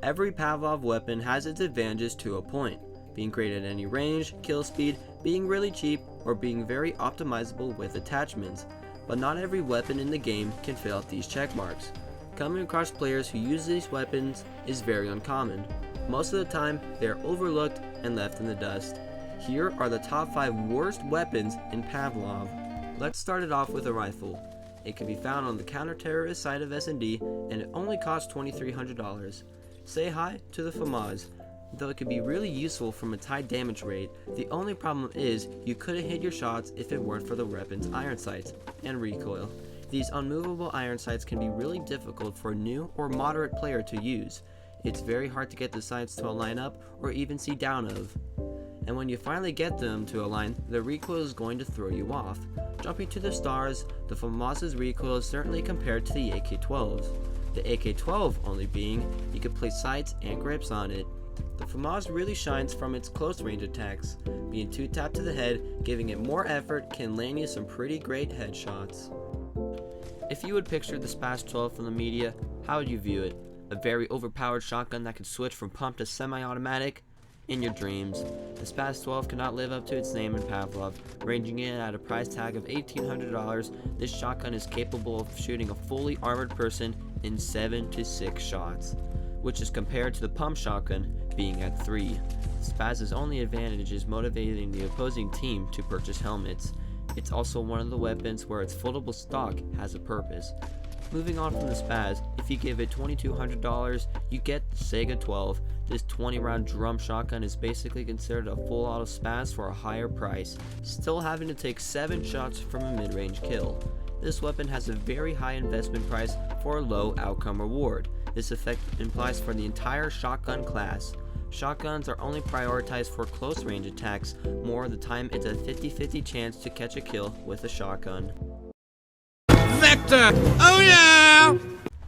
Every Pavlov weapon has its advantages to a point, being great at any range, kill speed, being really cheap, or being very optimizable with attachments, but not every weapon in the game can fill out these check marks. Coming across players who use these weapons is very uncommon. Most of the time, they are overlooked and left in the dust. Here are the top 5 worst weapons in Pavlov. Let's start it off with a rifle. It can be found on the counter-terrorist side of S&D, and it only costs $2,300. Say hi to the Famas. Though it can be really useful from its high damage rate, the only problem is you couldn't hit your shots if it weren't for the weapon's iron sights and recoil. These unmovable iron sights can be really difficult for a new or moderate player to use. It's very hard to get the sights to align up or even see down of. And when you finally get them to align, the recoil is going to throw you off. Jumping to the stars, the FAMAS's recoil is certainly compared to the AK-12's. The AK-12 only being you can place sights and grips on it. The FAMAS really shines from its close range attacks. Being 2-tapped to the head, giving it more effort can land you some pretty great headshots. If you would picture the SPAS-12 from the media, how would you view it? A very overpowered shotgun that can switch from pump to semi-automatic? In your dreams. The SPAS-12 cannot live up to its name in Pavlov. Ranging in at a price tag of $1,800, this shotgun is capable of shooting a fully armored person in 7 to 6 shots, which is compared to the pump shotgun being at 3. SPAS's only advantage is motivating the opposing team to purchase helmets. It's also one of the weapons where its foldable stock has a purpose. Moving on from the SPAS, if you give it $2,200, you get the Sega 12. This 20-round drum shotgun is basically considered a full auto SPAS for a higher price, still having to take 7 shots from a mid-range kill. This weapon has a very high investment price for a low outcome reward. This effect implies for the entire shotgun class. Shotguns are only prioritized for close range attacks. More of the time it's a 50-50 chance to catch a kill with a shotgun. Vector! Oh yeah!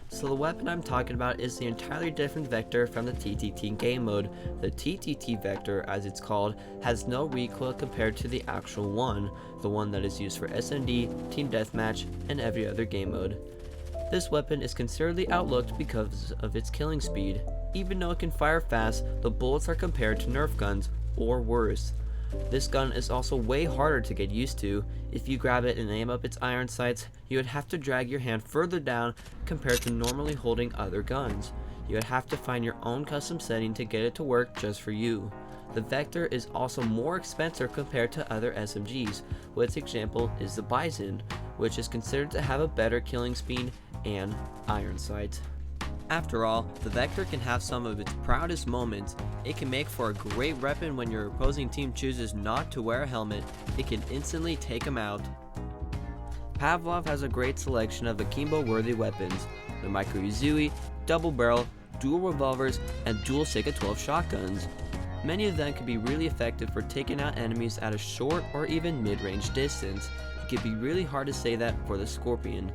So the weapon I'm talking about is the entirely different Vector from the TTT game mode. The TTT Vector, as it's called, has no recoil compared to the actual one, the one that is used for SND, Team Deathmatch, and every other game mode. This weapon is considerably outlooked because of its killing speed. Even though it can fire fast, the bullets are compared to Nerf guns, or worse. This gun is also way harder to get used to. If you grab it and aim up its iron sights, you would have to drag your hand further down compared to normally holding other guns. You would have to find your own custom setting to get it to work just for you. The Vector is also more expensive compared to other SMGs, which example is the Bison, which is considered to have a better killing speed and iron sights. After all, the Vector can have some of its proudest moments. It can make for a great weapon when your opposing team chooses not to wear a helmet. It can instantly take them out. Pavlov has a great selection of akimbo-worthy weapons. The Micro Uzui, double barrel, dual revolvers, and dual Sega 12 shotguns. Many of them can be really effective for taking out enemies at a short or even mid-range distance. It can be really hard to say that for the Scorpion.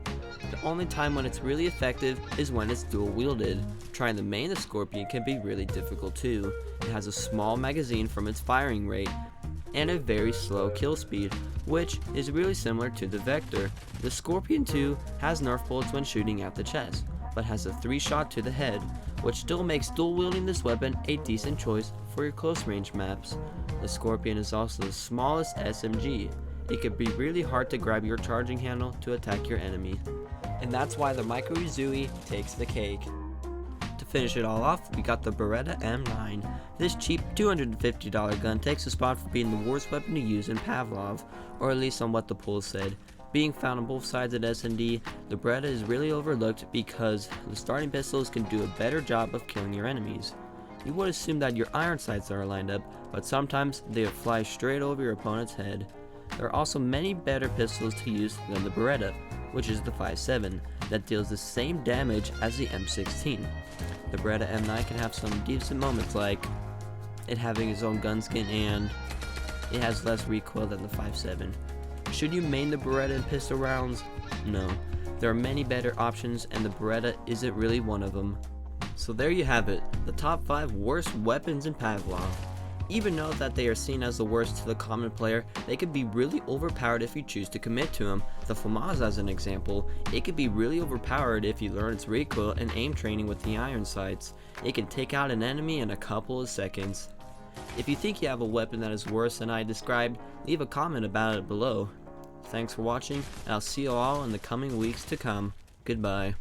The only time when it's really effective is when it's dual wielded. Trying to main the Scorpion can be really difficult too. It has a small magazine from its firing rate and a very slow kill speed, which is really similar to the Vector. The Scorpion 2 has Nerf bullets when shooting at the chest, but has a 3-shot to the head, which still makes dual wielding this weapon a decent choice for your close range maps. The Scorpion is also the smallest SMG. It can be really hard to grab your charging handle to attack your enemy. And that's why the Micro Uzui takes the cake. To finish it all off, we got the Beretta M9. This cheap $250 gun takes a spot for being the worst weapon to use in Pavlov, or at least on what the polls said. Being found on both sides at S&D, the Beretta is really overlooked because the starting pistols can do a better job of killing your enemies. You would assume that your iron sights are lined up, but sometimes they fly straight over your opponent's head. There are also many better pistols to use than the Beretta, which is the 5.7, that deals the same damage as the M16. The Beretta M9 can have some decent moments like it having its own gun skin and it has less recoil than the 5.7. Should you main the Beretta in pistol rounds? No. There are many better options and the Beretta isn't really one of them. So there you have it, the top 5 worst weapons in Pavlov. Even though that they are seen as the worst to the common player, they can be really overpowered if you choose to commit to them. The Famas as an example, it can be really overpowered if you learn its recoil and aim training with the iron sights. It can take out an enemy in a couple of seconds. If you think you have a weapon that is worse than I described, leave a comment about it below. Thanks for watching, and I'll see you all in the coming weeks to come. Goodbye.